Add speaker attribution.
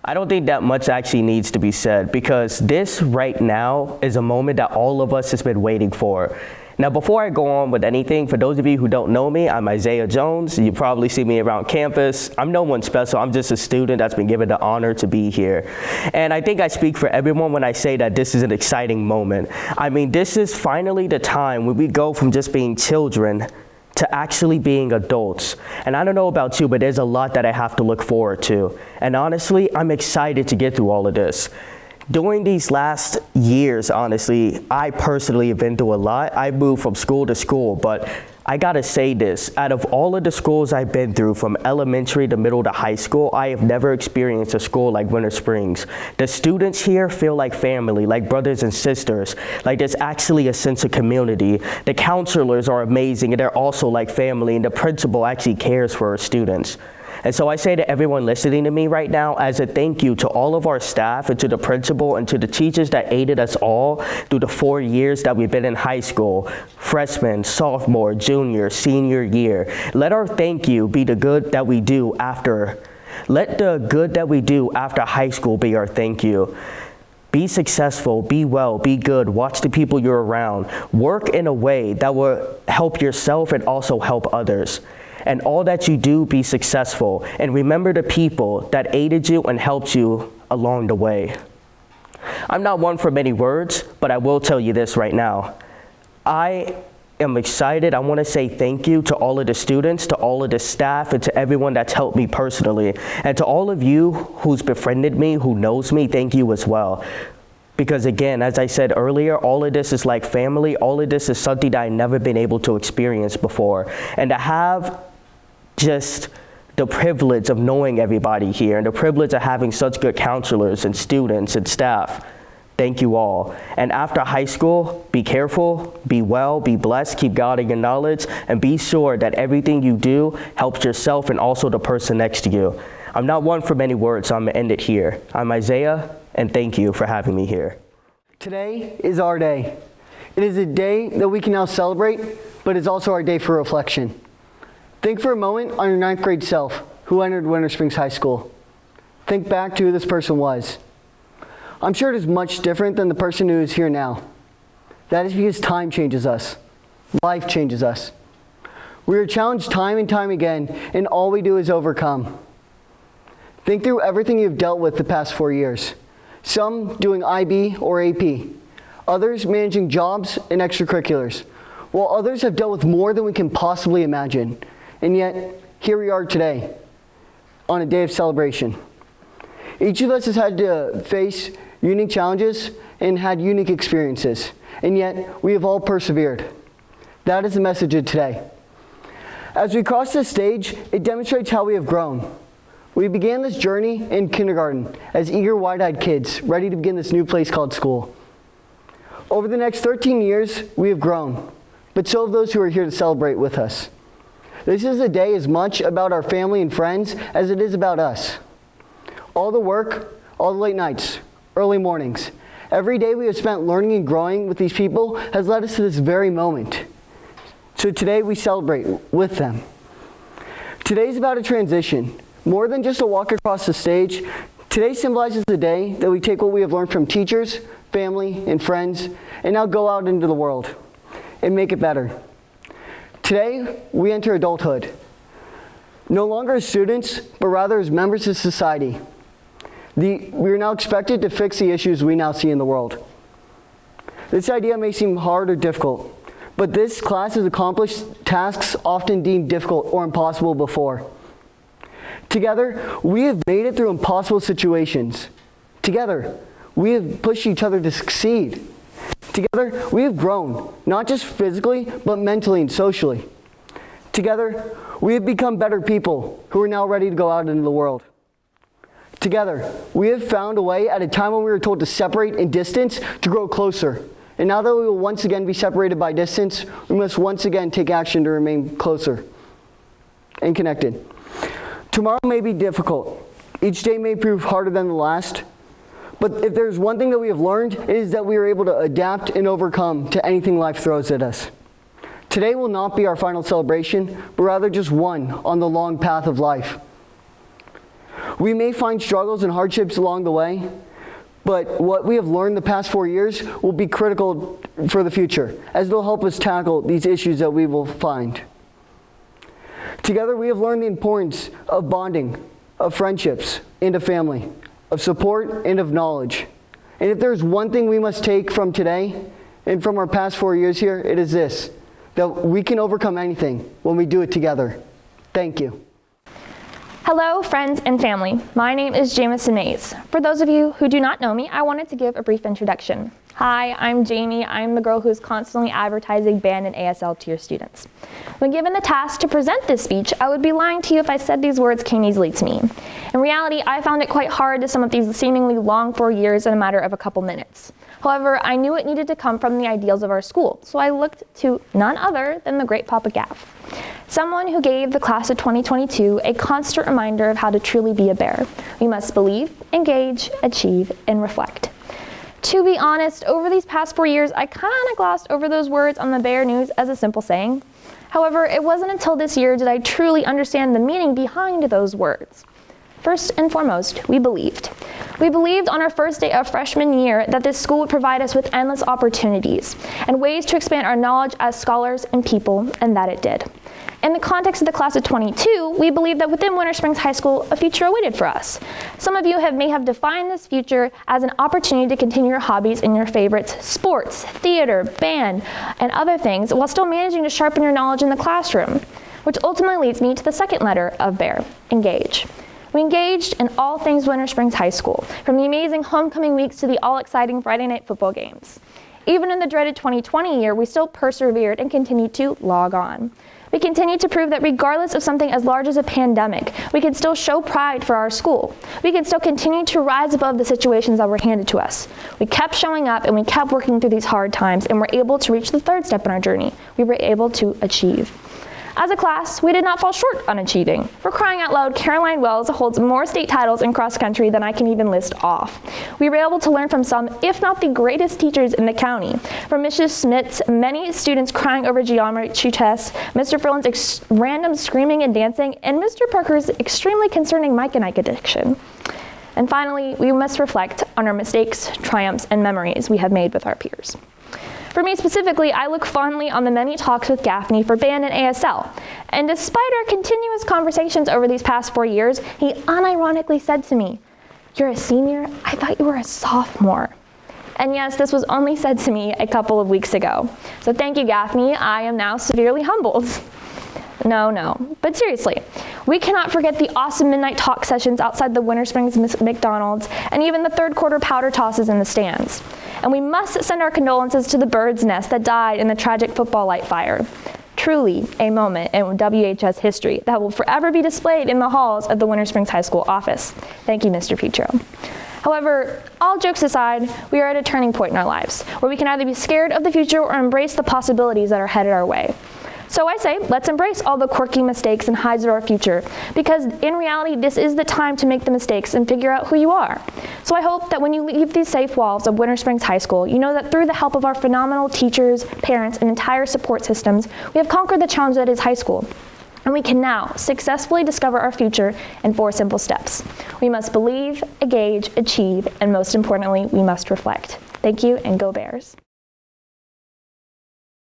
Speaker 1: I don't think that much actually needs to be said because this right now is a moment that all of us has been waiting for. Now, before I go on with anything, for those of you who don't know me, I'm Isaiah Jones. You probably see me around campus. I'm no one special. I'm just a student that's been given the honor to be here. And I think I speak for everyone when I say that this is an exciting moment. I mean, this is finally the time when we go from just being children to actually being adults. And I don't know about you, but there's a lot that I have to look forward to. And honestly, I'm excited to get through all of this. During these last years, honestly, I personally have been through a lot. I moved from school to school, but I gotta say this, out of all of the schools I've been through, from elementary to middle to high school, I have never experienced a school like Winter Springs. The students here feel like family, like brothers and sisters, like there's actually a sense of community. The counselors are amazing, and they're also like family, and the principal actually cares for her students. And so I say to everyone listening to me right now, as a thank you to all of our staff and to the principal and to the teachers that aided us all through the 4 years that we've been in high school, freshman, sophomore, junior, senior year. Let our thank you be the good that we do after. Let the good that we do after high school be our thank you. Be successful, be well, be good, watch the people you're around. Work in a way that will help yourself and also help others. And all that you do, be successful. And remember the people that aided you and helped you along the way. I'm not one for many words, but I will tell you this right now. I am excited. I want to say thank you to all of the students, to all of the staff, and to everyone that's helped me personally. And to all of you who's befriended me, who knows me, thank you as well. Because again, as I said earlier, all of this is like family. All of this is something that I've never been able to experience before. And to have just the privilege of knowing everybody here and the privilege of having such good counselors and students and staff. Thank you all. And after high school, be careful, be well, be blessed, keep God in your knowledge, and be sure that everything you do helps yourself and also the person next to you. I'm not one for many words, so I'm gonna end it here. I'm Isaiah, and thank you for having me here.
Speaker 2: Today is our day. It is a day that we can now celebrate, but it's also our day for reflection. Think for a moment on your 9th grade self who entered Winter Springs High School. Think back to who this person was. I'm sure it is much different than the person who is here now. That is because time changes us. Life changes us. We are challenged time and time again, and all we do is overcome. Think through everything you've dealt with the past 4 years. Some doing IB or AP. Others managing jobs and extracurriculars. While others have dealt with more than we can possibly imagine. And yet, here we are today, on a day of celebration. Each of us has had to face unique challenges and had unique experiences, and yet we have all persevered. That is the message of today. As we cross this stage, it demonstrates how we have grown. We began this journey in kindergarten as eager, wide-eyed kids, ready to begin this new place called school. Over the next 13 years, we have grown, but so have those who are here to celebrate with us. This is a day as much about our family and friends as it is about us. All the work, all the late nights, early mornings, every day we have spent learning and growing with these people has led us to this very moment. So today we celebrate with them. Today is about a transition. More than just a walk across the stage, today symbolizes the day that we take what we have learned from teachers, family, and friends, and now go out into the world and make it better. Today, we enter adulthood, no longer as students, but rather as members of society. We are now expected to fix the issues we now see in the world. This idea may seem hard or difficult, but this class has accomplished tasks often deemed difficult or impossible before. Together, we have made it through impossible situations. Together, we have pushed each other to succeed. Together, we have grown, not just physically, but mentally and socially. Together, we have become better people who are now ready to go out into the world. Together, we have found a way at a time when we were told to separate in distance to grow closer. And now that we will once again be separated by distance, we must once again take action to remain closer and connected. Tomorrow may be difficult. Each day may prove harder than the last. But if there's one thing that we have learned, it is that we are able to adapt and overcome to anything life throws at us. Today will not be our final celebration, but rather just one on the long path of life. We may find struggles and hardships along the way, but what we have learned the past 4 years will be critical for the future, as it'll help us tackle these issues that we will find. Together, we have learned the importance of bonding, of friendships, and of family, of support, and of knowledge. And if there's one thing we must take from today and from our past 4 years here, it is this, that we can overcome anything when we do it together. Thank you.
Speaker 3: Hello, friends and family. My name is Jamison Mays. For those of you who do not know me, I wanted to give a brief introduction. Hi, I'm Jamie. I'm the girl who's constantly advertising band and ASL to your students. When given the task to present this speech, I would be lying to you if I said these words came easily to me. In reality, I found it quite hard to sum up these seemingly long 4 years in a matter of a couple minutes. However, I knew it needed to come from the ideals of our school, so I looked to none other than the great Papa Gaff. Someone who gave the class of 2022 a constant reminder of how to truly be a bear. We must believe, engage, achieve, and reflect. To be honest, over these past 4 years, I kind of glossed over those words on the Bear News as a simple saying. However, it wasn't until this year did I truly understand the meaning behind those words. First and foremost, we believed. We believed on our first day of freshman year that this school would provide us with endless opportunities and ways to expand our knowledge as scholars and people, and that it did. In the context of the class of 22, we believe that within Winter Springs High School, a future awaited for us. Some of you may have defined this future as an opportunity to continue your hobbies and your favorites, sports, theater, band, and other things, while still managing to sharpen your knowledge in the classroom, which ultimately leads me to the second letter of BEAR, engage. We engaged in all things Winter Springs High School, from the amazing homecoming weeks to the all-exciting Friday night football games. Even in the dreaded 2020 year, we still persevered and continued to log on. We continued to prove that regardless of something as large as a pandemic, we can still show pride for our school. We can still continue to rise above the situations that were handed to us. We kept showing up and we kept working through these hard times and were able to reach the third step in our journey. We were able to achieve. As a class, we did not fall short on achieving. For crying out loud, Caroline Wells holds more state titles in cross country than I can even list off. We were able to learn from some, if not the greatest teachers in the county. From Mrs. Smith's many students crying over geometry tests, Mr. Ferland's random screaming and dancing, and Mr. Parker's extremely concerning Mike and Ike addiction. And finally, we must reflect on our mistakes, triumphs, and memories we have made with our peers. For me specifically, I look fondly on the many talks with Gaffney for band and ASL. And despite our continuous conversations over these past 4 years, he unironically said to me, "You're a senior? I thought you were a sophomore." And yes, this was only said to me a couple of weeks ago. So thank you, Gaffney. I am now severely humbled. No, but seriously, we cannot forget the awesome midnight talk sessions outside the Winter Springs McDonald's and even the third quarter powder tosses in the stands. And we must send our condolences to the bird's nest that died in the tragic football light fire. Truly a moment in WHS history that will forever be displayed in the halls of the Winter Springs High School office. Thank you, Mr. Petro. However, all jokes aside, we are at a turning point in our lives where we can either be scared of the future or embrace the possibilities that are headed our way. So I say, let's embrace all the quirky mistakes and highs of our future, because in reality, this is the time to make the mistakes and figure out who you are. So I hope that when you leave these safe walls of Winter Springs High School, you know that through the help of our phenomenal teachers, parents, and entire support systems, we have conquered the challenge that is high school. And we can now successfully discover our future in 4 simple steps. We must believe, engage, achieve, and most importantly, we must reflect. Thank you, and go Bears.